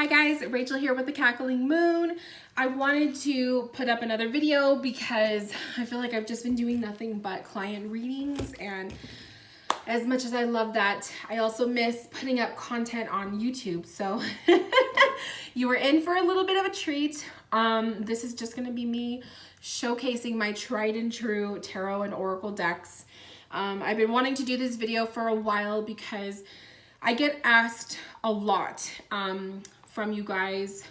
Hi guys, Rachel here with the Cackling Moon. I wanted to put up another video because I feel like I've just been doing nothing but client readings, and as much as I love that, I also miss putting up content on YouTube. So you were in for a little bit of a treat. This is just gonna be me showcasing my tried and true tarot and oracle decks. I've been wanting to do this video for a while because I get asked a lot from you guys,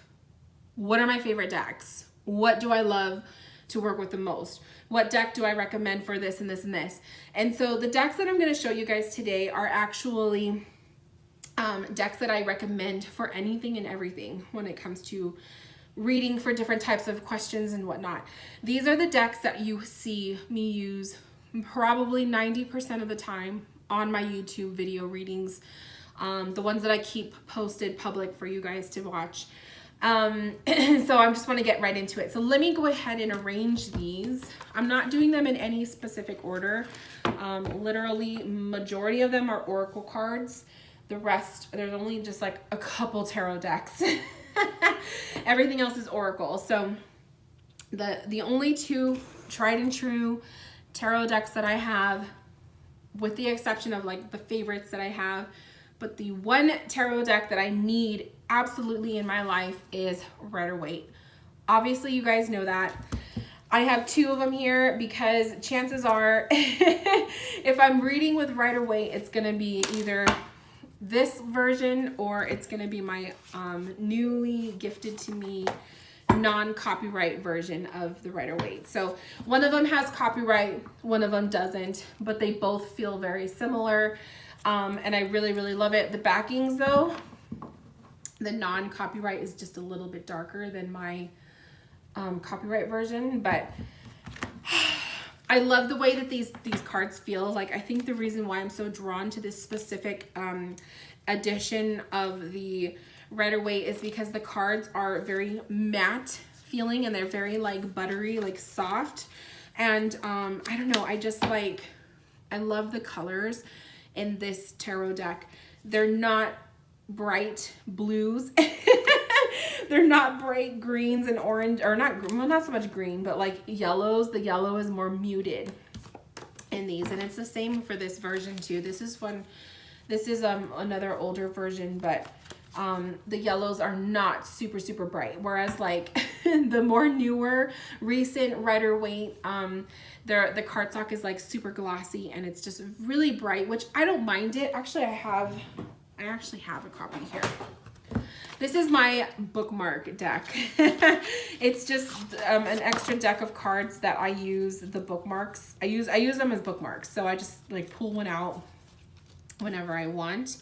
what are my favorite decks? What do I love to work with the most? What deck do I recommend for this and this and this? And so the decks that I'm going to show you guys today are actually decks that I recommend for anything and everything when it comes to reading for different types of questions and whatnot. These are the decks that you see me use probably 90% of the time on my YouTube video readings. The ones that I keep posted public for you guys to watch. So I just want to get right into it. So let me go ahead and arrange these. I'm not doing them in any specific order. Literally, majority of them are oracle cards. The rest, there's only just like a couple tarot decks. Everything else is oracle. So the only two tried and true tarot decks that I have, with the exception of like the favorites that I have, but the one tarot deck that I need absolutely in my life is Waite. Obviously, you guys know that. I have two of them here because chances are, if I'm reading with Waite, it's gonna be either this version or it's gonna be my newly gifted to me non-copyright version of the Waite. So one of them has copyright, one of them doesn't, but they both feel very similar. And I really, really love it. The backings though, the non-copyright is just a little bit darker than my copyright version, but I love the way that these cards feel. Like, I think the reason why I'm so drawn to this specific edition of the Waite is because the cards are very matte feeling and they're very like buttery, like soft. And I don't know, I just like, I love the colors in this tarot deck. They're not bright blues. They're not bright greens and orange, or not so much green, but like yellows. The yellow is more muted in these, and it's the same for this version too. This is another older version, but the yellows are not super, super bright. Whereas like the more newer, recent Waite, the cardstock is like super glossy and it's just really bright, which I don't mind it. Actually, I actually have a copy here. This is my bookmark deck. It's just an extra deck of cards that I use the bookmarks. I use them as bookmarks. So I just like pull one out whenever I want.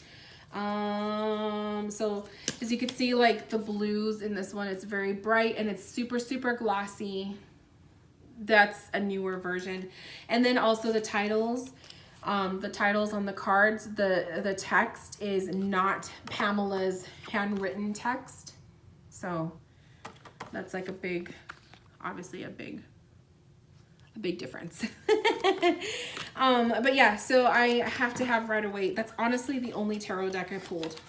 So as you can see, like the blues in this one, it's very bright and it's super, super glossy. That's a newer version. And then also the titles on the cards, the text is not Pamela's handwritten text. So that's like obviously a big difference. But yeah, so I have to have Waite. That's honestly the only tarot deck I pulled.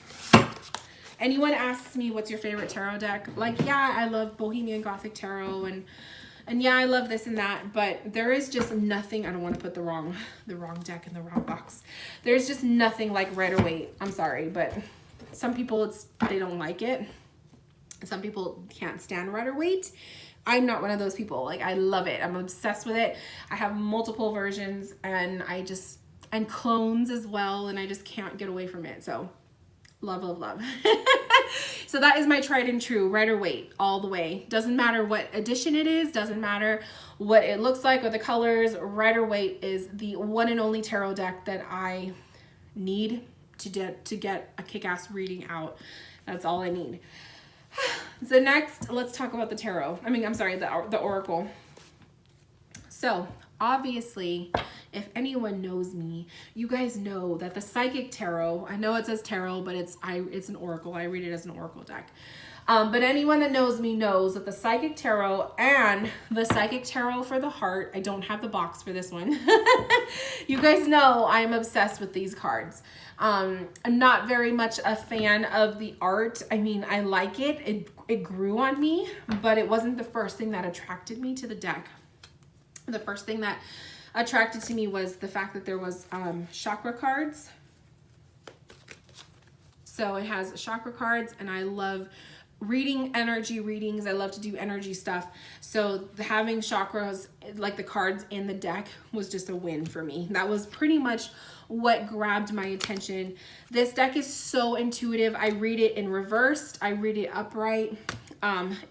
Anyone asks me what's your favorite tarot deck, like, yeah, I love Bohemian Gothic Tarot, and yeah, I love this and that, but there is just nothing. I don't want to put the wrong deck in the wrong box. There's just nothing like Waite. I'm sorry, but some people they don't like it. Some people can't stand Waite. I'm not one of those people. Like, I love it. I'm obsessed with it. I have multiple versions and and clones as well, and I just can't get away from it. So love, love, love. So that is my tried and true Waite all the way. Doesn't matter what edition it is, doesn't matter what it looks like or the colors. Waite is the one and only tarot deck that I need to get a kick-ass reading out. That's all I need. So next, let's talk about the tarot. I'm sorry, the oracle. So obviously, if anyone knows me, you guys know that the Psychic Tarot, I know it says tarot, but it's an oracle. I read it as an oracle deck. But anyone that knows me knows that the Psychic Tarot and the Psychic Tarot for the Heart, I don't have the box for this one. You guys know I am obsessed with these cards. I'm not very much a fan of the art. I mean, I like it. It grew on me, but it wasn't the first thing that attracted me to the deck. The first thing that attracted to me was the fact that there was chakra cards. So it has chakra cards, and I love reading energy readings. I love to do energy stuff. So having chakras, like the cards in the deck, was just a win for me. That was pretty much what grabbed my attention. This deck is so intuitive. I read it in reversed. I read it upright.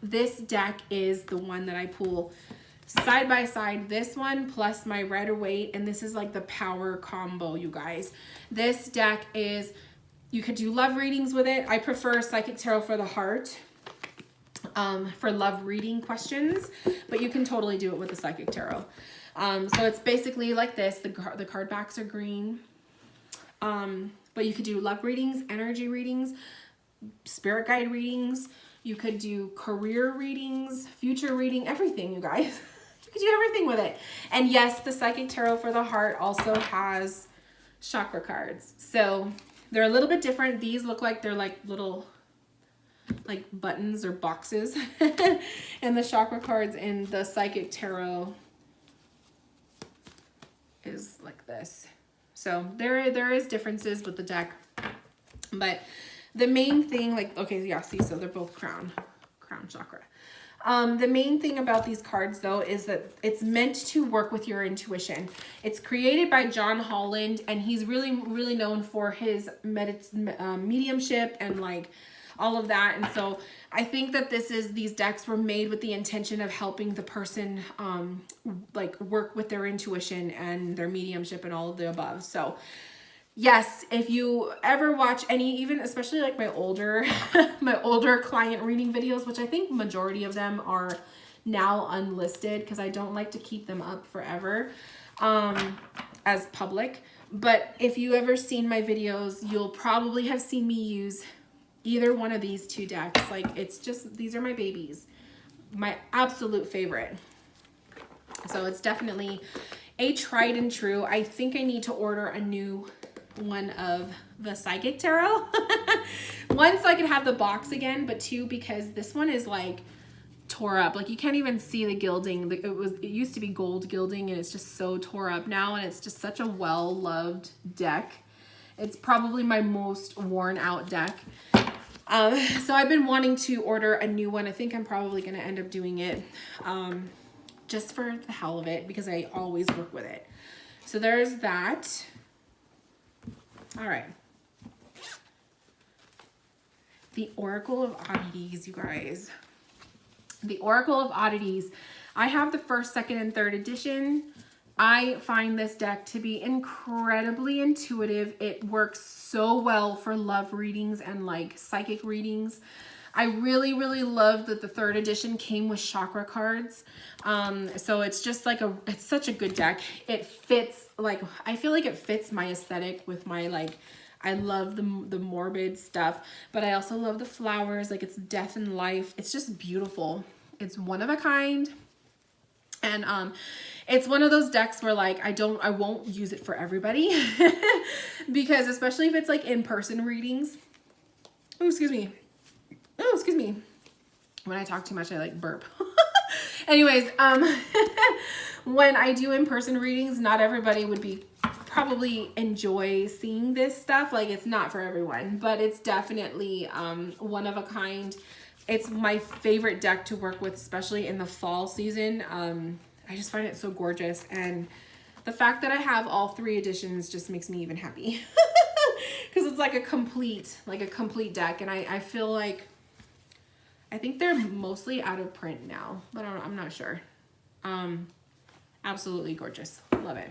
This deck is the one that I pull side by side. This one plus my Waite, and this is like the power combo, you guys. This deck is, you could do love readings with it. I prefer Psychic Tarot for the Heart for love reading questions, but you can totally do it with the Psychic Tarot. So it's basically like this. The card backs are green, but you could do love readings, energy readings, spirit guide readings. You could do career readings, future reading, everything, you guys. You could do everything with it. And yes, the Psychic Tarot for the Heart also has chakra cards. So they're a little bit different. These look like they're like little like buttons or boxes. And the chakra cards in the Psychic Tarot is like this. So there is differences with the deck. But the main thing, like, okay, yeah, see, so they're both crown chakra. The main thing about these cards, though, is that it's meant to work with your intuition. It's created by John Holland, and he's really, really known for his mediumship and like all of that. And so I think that these decks were made with the intention of helping the person like work with their intuition and their mediumship and all of the above. So yes, if you ever watch any, even especially like my older client reading videos, which I think majority of them are now unlisted because I don't like to keep them up forever as public. But if you ever seen my videos, you'll probably have seen me use either one of these two decks. Like, it's just, these are my babies, my absolute favorite. So it's definitely a tried and true. I think I need to order a new one of the Psychic Tarot. One, so I can have the box again, but two, because this one is like tore up. Like, you can't even see the gilding. It used to be gold gilding, and it's just so tore up now, and it's just such a well-loved deck. It's probably my most worn out deck. So I've been wanting to order a new one. I think I'm probably going to end up doing it just for the hell of it, because I always work with it. So there's that. All right. The Oracle of Oddities, you guys. The Oracle of Oddities. I have the first, second, and third edition. I find this deck to be incredibly intuitive. It works so well for love readings and like psychic readings. I really, really love that the third edition came with chakra cards. So it's just like it's such a good deck. It fits, like, I feel like it fits my aesthetic with my, like, I love the morbid stuff, but I also love the flowers. Like, it's death and life. It's just beautiful. It's one of a kind. And it's one of those decks where, like, I won't use it for everybody because especially if it's like in-person readings. Oh, excuse me. Oh, excuse me. When I talk too much, I like burp. Anyways, when I do in-person readings, not everybody would probably enjoy seeing this stuff. Like, it's not for everyone, but it's definitely one of a kind. It's my favorite deck to work with, especially in the fall season. I just find it so gorgeous. And the fact that I have all three editions just makes me even happy. Because it's like a complete deck. And I feel like, I think they're mostly out of print now, but I'm not sure. Absolutely gorgeous. Love it.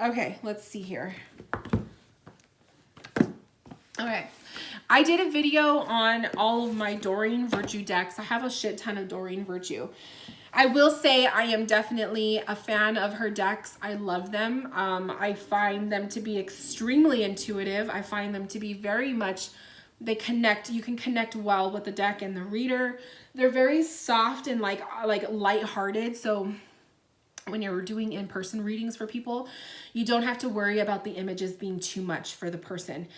Okay, let's see here. Okay. I did a video on all of my Doreen Virtue decks. I have a shit ton of Doreen Virtue. I will say I am definitely a fan of her decks. I love them. I find them to be extremely intuitive. I find them to be very much, they connect, you can connect well with the deck and the reader. They're very soft and like lighthearted. So when you're doing in-person readings for people, you don't have to worry about the images being too much for the person.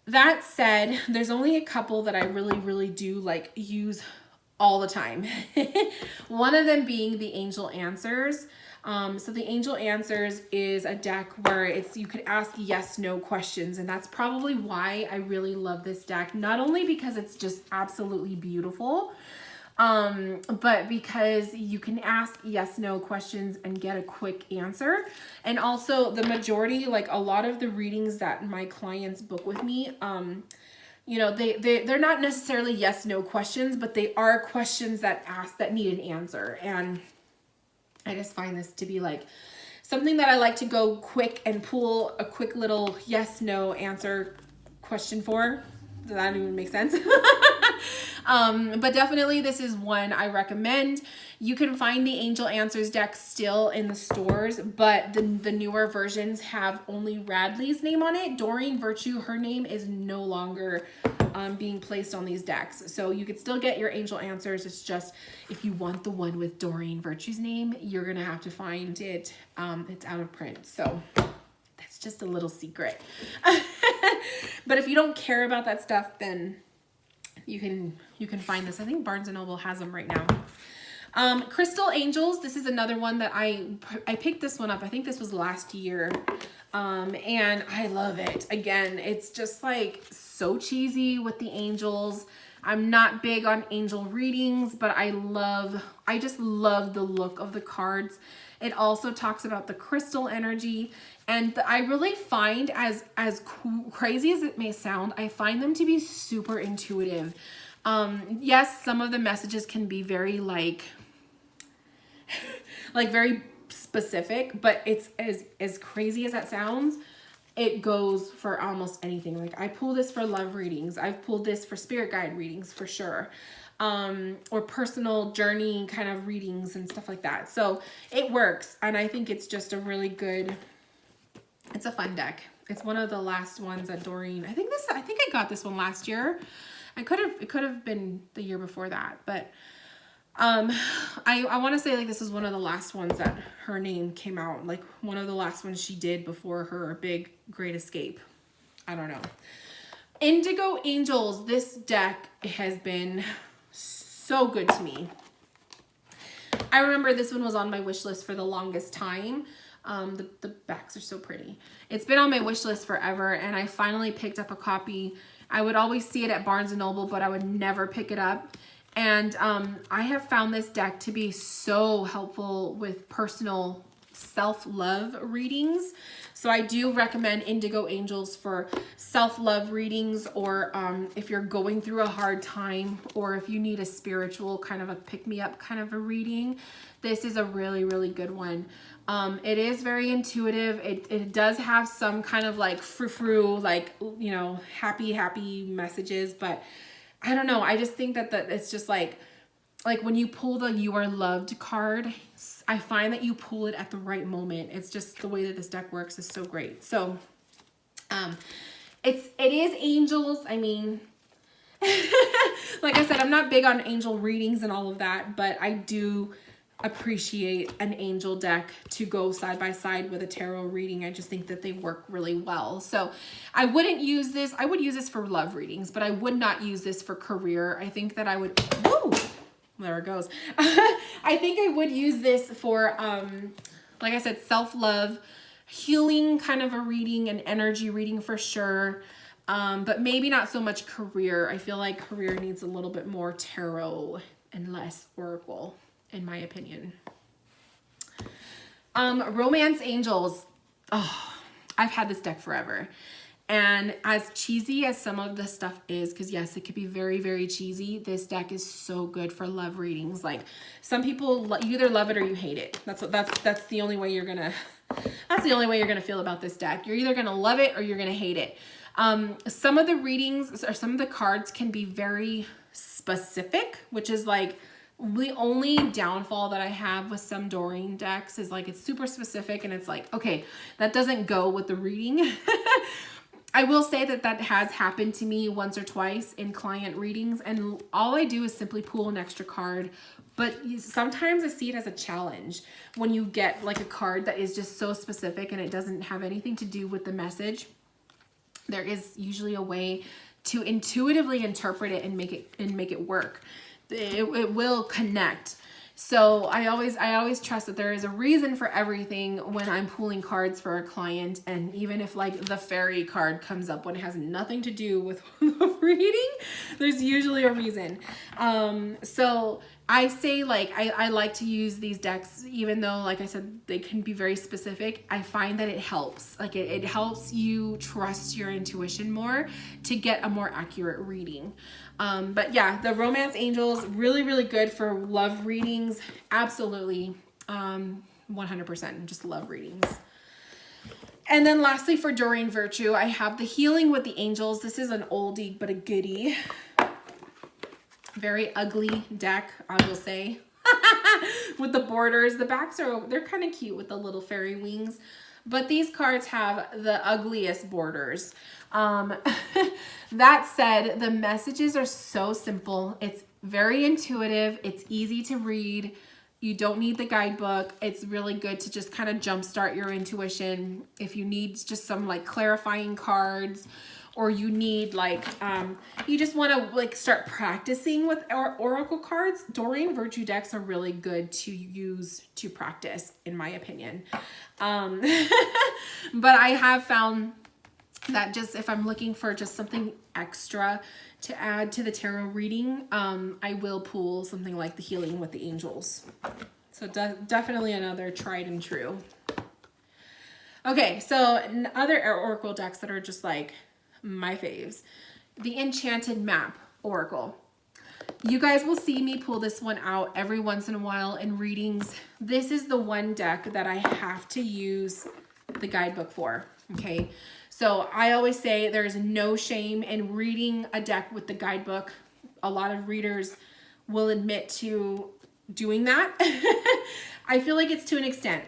That said, there's only a couple that I really do like use all the time. One of them being the Angel Answers. So the Angel Answers is a deck where you could ask yes, no questions. And that's probably why I really love this deck. Not only because it's just absolutely beautiful, but because you can ask yes, no questions and get a quick answer. And also the majority, like a lot of the readings that my clients book with me, you know, they're not necessarily yes, no questions, but they are questions that need an answer. And I just find this to be like something that I like to go quick and pull a quick little yes, no answer question for. Does that even make sense? But definitely this is one I recommend. You can find the Angel Answers deck still in the stores, but the newer versions have only Radley's name on it. Doreen Virtue, her name is no longer being placed on these decks. So you could still get your Angel Answers. It's just, if you want the one with Doreen Virtue's name, you're going to have to find it. It's out of print. So that's just a little secret. But if you don't care about that stuff, then you can find this. I think Barnes & Noble has them right now. Crystal Angels. This is another one that I picked this one up. I think this was last year. And I love it. Again, it's just like so cheesy with the angels. I'm not big on angel readings, but I just love the look of the cards. It also talks about the crystal energy. And I really find, as crazy as it may sound, I find them to be super intuitive. Yes, some of the messages can be very like very specific, but it's as crazy as that sounds, it goes for almost anything. Like I pull this for love readings. I've pulled this for spirit guide readings for sure. Or personal journey kind of readings and stuff like that. So it works. And I think it's just a really good, it's a fun deck. It's one of the last ones that Doreen, I think I got this one last year. It could have been the year before that, but I want to say like this is one of the last ones that her name came out, like one of the last ones she did before her big great escape. I don't know. Indigo Angels. This deck has been so good to me. I remember this one was on my wish list for the longest time. The backs are so pretty. It's been on my wish list forever, and I finally picked up a copy. I would always see it at Barnes & Noble, but I would never pick it up. And I have found this deck to be so helpful with personal self-love readings. So I do recommend Indigo Angels for self-love readings, or if you're going through a hard time, or if you need a spiritual kind of a pick-me-up kind of a reading. This is a really good one. It is very intuitive. It does have some kind of like frou-frou, like, you know, happy messages, but I don't know. I just think that it's just like when you pull the You Are Loved card, I find that you pull it at the right moment. It's just the way that this deck works is so great. So, it is angels. I mean, like I said, I'm not big on angel readings and all of that, but I do appreciate an angel deck to go side by side with a tarot reading. I just think that they work really well. So I wouldn't use this. I would use this for love readings, but I would not use this for career. I think that I would, woo, there it goes. I think I would use this for, like I said, self-love, healing kind of a reading, an energy reading for sure. But maybe not so much career. I feel like career needs a little bit more tarot and less oracle, in my opinion. Romance Angels. Oh, I've had this deck forever. And as cheesy as some of the stuff is, because yes, it could be very cheesy, this deck is so good for love readings. Like some people, you either love it or you hate it. That's the only way you're gonna, that's the only way you're gonna feel about this deck. You're either gonna love it or you're gonna hate it. Some of the readings or some of the cards can be very specific, which is like The only downfall that I have with some Doreen decks is like it's super specific and it's like, okay, that doesn't go with the reading. I will say that that has happened to me once or twice in client readings, and all I do is simply pull an extra card. But sometimes I see it as a challenge when you get like a card that is just so specific and it doesn't have anything to do with the message. There is usually a way to intuitively interpret it and make it work. It will connect. So I always trust that there is a reason for everything when I'm pulling cards for a client. And even if like the fairy card comes up when it has nothing to do with the reading, there's usually a reason. So I say like, I like to use these decks, even though, like I said, they can be very specific. I find that it helps. Like it helps you trust your intuition more to get a more accurate reading. But yeah, the Romance Angels, really, really good for love readings. Absolutely. 100%. Just love readings. And then lastly, for Doreen Virtue, I have the Healing with the Angels. This is an oldie, but a goodie. Very ugly deck, I will say. With the borders. The backs they're kind of cute with the little fairy wings. But these cards have the ugliest borders. That said, the messages are so simple. It's very intuitive. It's easy to read. You don't need the guidebook. It's really good to just kind of jumpstart your intuition. If you need just some like clarifying cards, or you need like, you just want to like start practicing with oracle cards, Doreen Virtue decks are really good to use to practice, in my opinion. But I have found that just if I'm looking for just something extra to add to the tarot reading, I will pull something like the Healing with the Angels. So definitely another tried and true. Okay, so other oracle decks that are just like my faves. The Enchanted Map Oracle. You guys will see me pull this one out every once in a while in readings. This is the one deck that I have to use the guidebook for, okay? So I always say there's no shame in reading a deck with the guidebook. A lot of readers will admit to doing that. I feel like it's to an extent.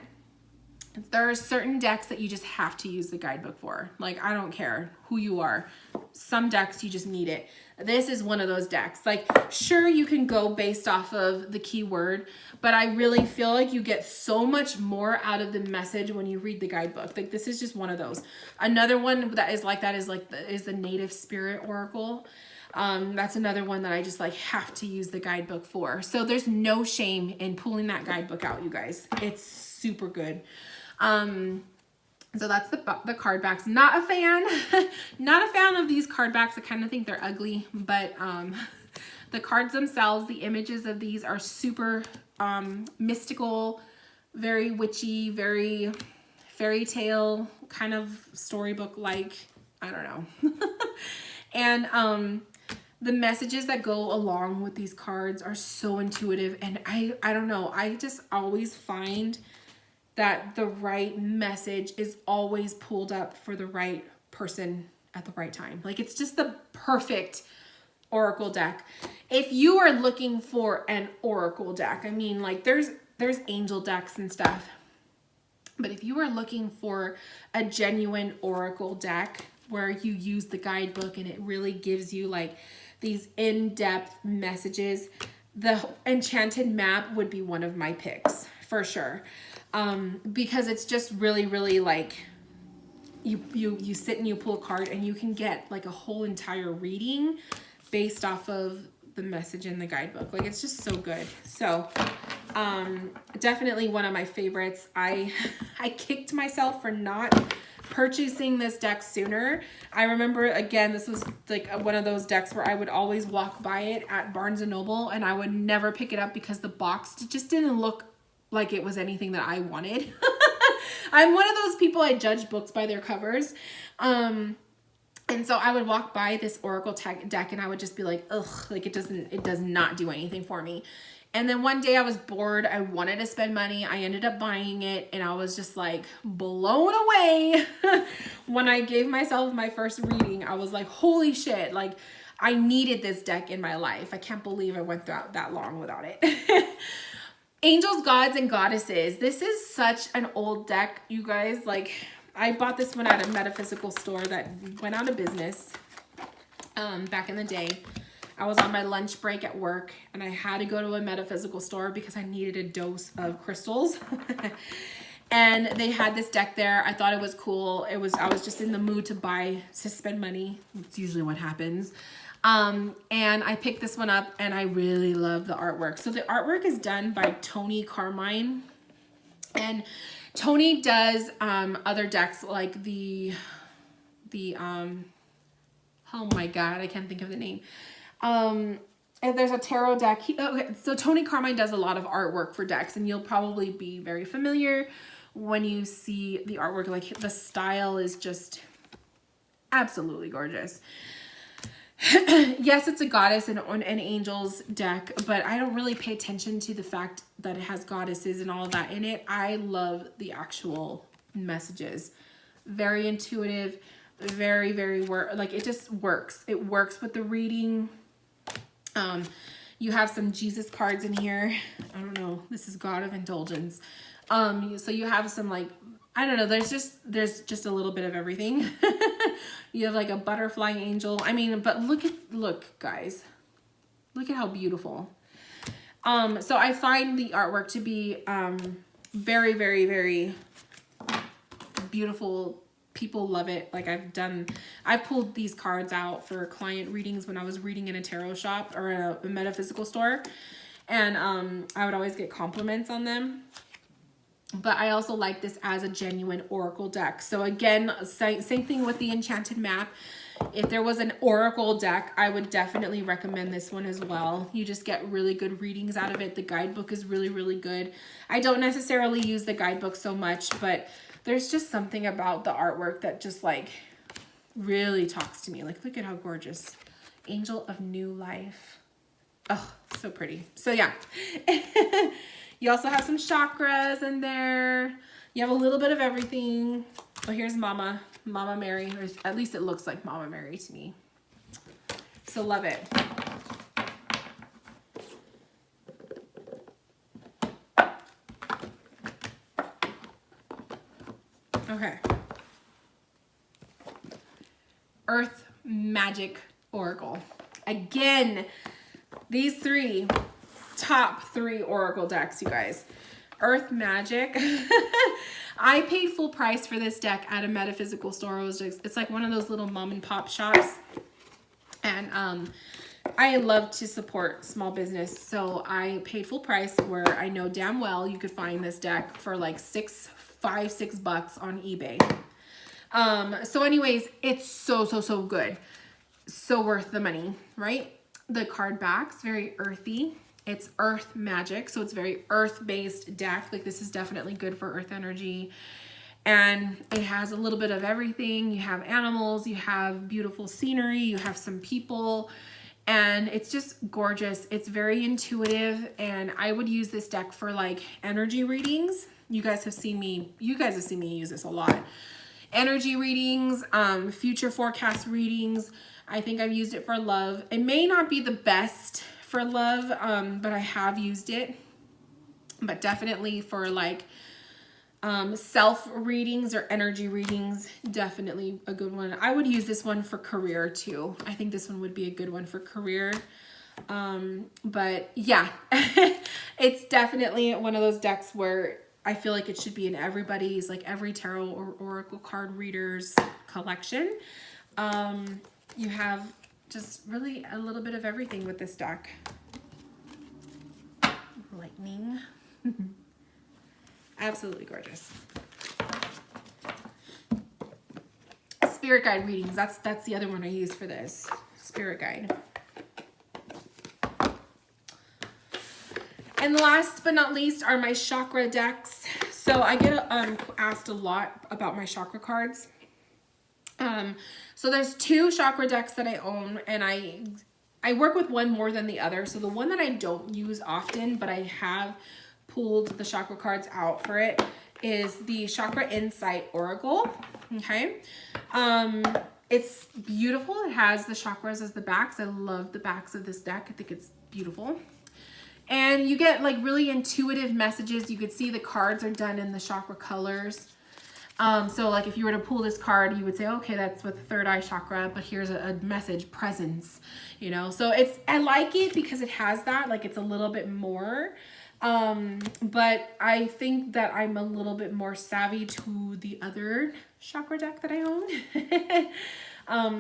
There are certain decks that you just have to use the guidebook for. Like, I don't care who you are. Some decks, you just need it. This is one of those decks. Like, sure, you can go based off of the keyword, but I really feel like you get so much more out of the message when you read the guidebook. Like, this is just one of those. Another one that is like that is like the Native Spirit Oracle. That's another one that I just like have to use the guidebook for. So there's no shame in pulling that guidebook out, you guys. It's super good. So that's the card backs. Not a fan, not a fan of these card backs. I kind of think they're ugly, but, the cards themselves, the images of these are super, mystical, very witchy, very fairy tale kind of storybook-like, I don't know. And, the messages that go along with these cards are so intuitive, and I don't know, I just always find that the right message is always pulled up for the right person at the right time. Like, it's just the perfect oracle deck. If you are looking for an oracle deck, I mean, like there's angel decks and stuff, but if you are looking for a genuine oracle deck where you use the guidebook and it really gives you like these in-depth messages, the Enchanted Map would be one of my picks for sure. Because it's just really, really like you sit and you pull a card and you can get like a whole entire reading based off of the message in the guidebook. Like, it's just so good. So, definitely one of my favorites. I kicked myself for not purchasing this deck sooner. I remember, again, this was like one of those decks where I would always walk by it at Barnes & Noble and I would never pick it up because the box just didn't look like it was anything that I wanted. I'm one of those people, I judge books by their covers. And so I would walk by this Oracle deck and I would just be like, ugh, like it does not do anything for me. And then one day I was bored. I wanted to spend money. I ended up buying it and I was just like blown away. When I gave myself my first reading, I was like, holy shit. Like, I needed this deck in my life. I can't believe I went that long without it. Angels, Gods, and Goddesses. This is such an old deck, you guys. Like, I bought this one at a metaphysical store that went out of business back in the day. I was on my lunch break at work and I had to go to a metaphysical store because I needed a dose of crystals. And they had this deck there. I thought it was cool. I was just in the mood to spend money. It's usually what happens. And I picked this one up and I really love the artwork. So the artwork is done by Tony Carmine. And Tony does other decks like oh my God, I can't think of the name. And there's a tarot deck. Okay, so Tony Carmine does a lot of artwork for decks, and you'll probably be very familiar when you see the artwork. Like, the style is just absolutely gorgeous. Yes, it's a goddess and an angels deck, but I don't really pay attention to the fact that it has goddesses and all of that in it. I love the actual messages. Very intuitive, very, like, it just works. It works with the reading. You have some Jesus cards in here. I don't know. This is God of Indulgence. So you have some, like, I don't know. There's just a little bit of everything. You have like a butterfly angel. I mean, but look, guys, look at how beautiful. So I find the artwork to be, very, very beautiful. People love it. Like, I pulled these cards out for client readings when I was reading in a tarot shop or a metaphysical store. And, I would always get compliments on them. But I also like this as a genuine oracle deck. So again, same thing with the Enchanted Map. If there was an oracle deck, I would definitely recommend this one as well. You just get really good readings out of it. The guidebook is really, really good. I don't necessarily use the guidebook so much, but there's just something about the artwork that just, like, really talks to me. Like, look at how gorgeous. Angel of New Life. Oh, so pretty. So yeah. You also have some chakras in there. You have a little bit of everything. Oh, here's Mama Mary. Or at least it looks like Mama Mary to me. So love it. Okay. Earth Magic Oracle. Again, these top three oracle decks, you guys. Earth Magic. I paid full price for this deck at a metaphysical store. It's like one of those little mom and pop shops. And I love to support small business. So I paid full price, where I know damn well you could find this deck for like $6 on eBay. So anyways, it's so good. So worth the money, right? The card back's very earthy. It's Earth Magic, so it's very earth-based deck. Like, this is definitely good for earth energy. And it has a little bit of everything. You have animals, you have beautiful scenery, you have some people, and it's just gorgeous. It's very intuitive, and I would use this deck for, like, energy readings. You guys have seen me use this a lot. Energy readings, future forecast readings. I think I've used it for love. It may not be the best for love, but I have used it. But definitely for, like, self readings or energy readings, definitely a good one. I would use this one for career too. I think this one would be a good one for career. But yeah, it's definitely one of those decks where I feel like it should be in everybody's, like, every tarot or oracle card reader's collection. You have just really a little bit of everything with this deck. Lightning. Absolutely gorgeous. Spirit guide readings. That's the other one I use for this. Spirit guide. And last but not least are my chakra decks. So I get asked a lot about my chakra cards. So there's 2 chakra decks that I own, and I work with one more than the other. So the one that I don't use often, but I have pulled the chakra cards out for it, is the Chakra Insight Oracle. Okay. It's beautiful. It has the chakras as the backs. I love the backs of this deck. I think it's beautiful. And you get like really intuitive messages. You could see the cards are done in the chakra colors. So like if you were to pull this card, you would say, okay, that's with the third eye chakra, but here's a message, presence, you know? So I like it because it has that, like it's a little bit more, but I think that I'm a little bit more savvy to the other chakra deck that I own.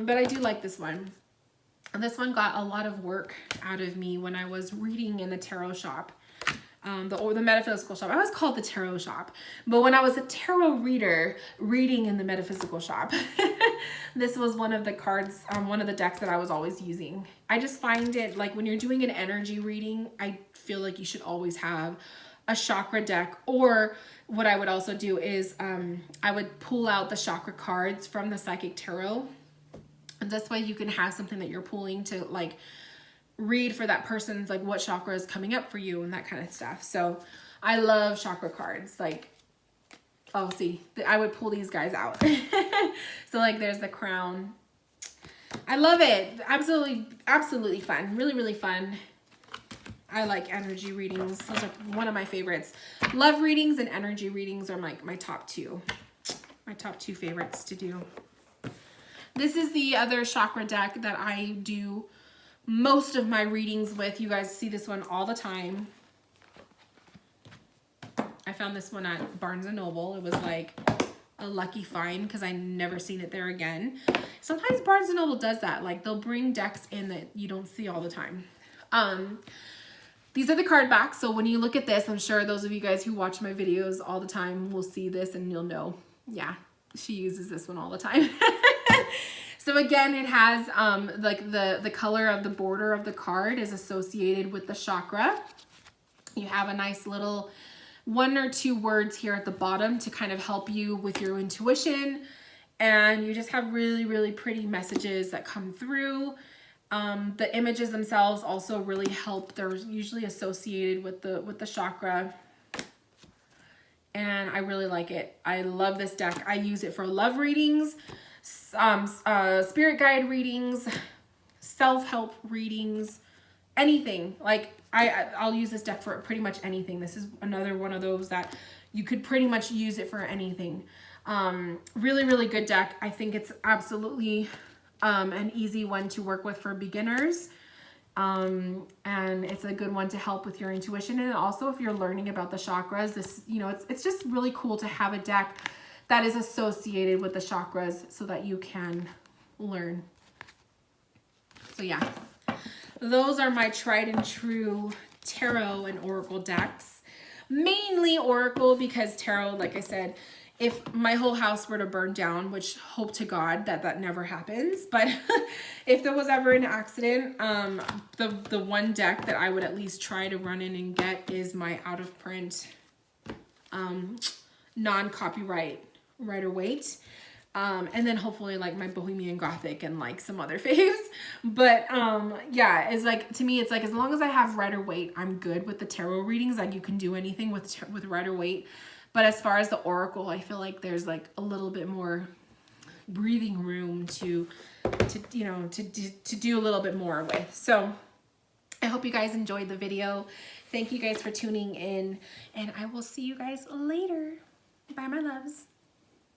But I do like this one. And this one got a lot of work out of me when I was reading in the tarot shop. The metaphysical shop. I always called the tarot shop, but when I was a tarot reader reading in the metaphysical shop, this was one of the cards, one of the decks that I was always using. I just find it like when you're doing an energy reading, I feel like you should always have a chakra deck, or what I would also do is I would pull out the chakra cards from the psychic tarot, and this way you can have something that you're pulling to like read for that person's like what chakra is coming up for you and that kind of stuff. So I love chakra cards. Like, oh, see, I would pull these guys out. So like there's the crown. I love it. Absolutely fun. Really, really fun. I like energy readings. Those are one of my favorites. Love readings and energy readings are like my top two favorites to do. This is the other chakra deck that I do most of my readings with. You guys see this one all the time. I found this one at Barnes & Noble. It was like a lucky find because I never seen it there again. Sometimes Barnes & Noble does that. Like they'll bring decks in that you don't see all the time. These are the card backs. So when you look at this, I'm sure those of you guys who watch my videos all the time will see this and you'll know, yeah, she uses this one all the time. So again, it has like the color of the border of the card is associated with the chakra. You have a nice little 1 or 2 words here at the bottom to kind of help you with your intuition. And you just have really, really pretty messages that come through. The images themselves also really help. They're usually associated with the chakra. And I really like it. I love this deck. I use it for love readings, spirit guide readings, self-help readings, anything. Like I'll use this deck for pretty much anything. This is another one of those that you could pretty much use it for anything. Really, really good deck. I think it's absolutely an easy one to work with for beginners. And it's a good one to help with your intuition. And also if you're learning about the chakras, this, you know, it's just really cool to have a deck that is associated with the chakras so that you can learn. So yeah, those are my tried and true tarot and oracle decks. Mainly oracle because tarot, like I said, if my whole house were to burn down, which hope to God that never happens, but if there was ever an accident, the one deck that I would at least try to run in and get is my out of print non-copyright Waite. And then hopefully like my Bohemian Gothic and like some other faves. But yeah, it's like, to me, it's like as long as I have Waite, I'm good with the tarot readings. Like you can do anything with Waite. But as far as the oracle, I feel like there's like a little bit more breathing room to do a little bit more with. So I hope you guys enjoyed the video. Thank you guys for tuning in, and I will see you guys later. Bye, my loves.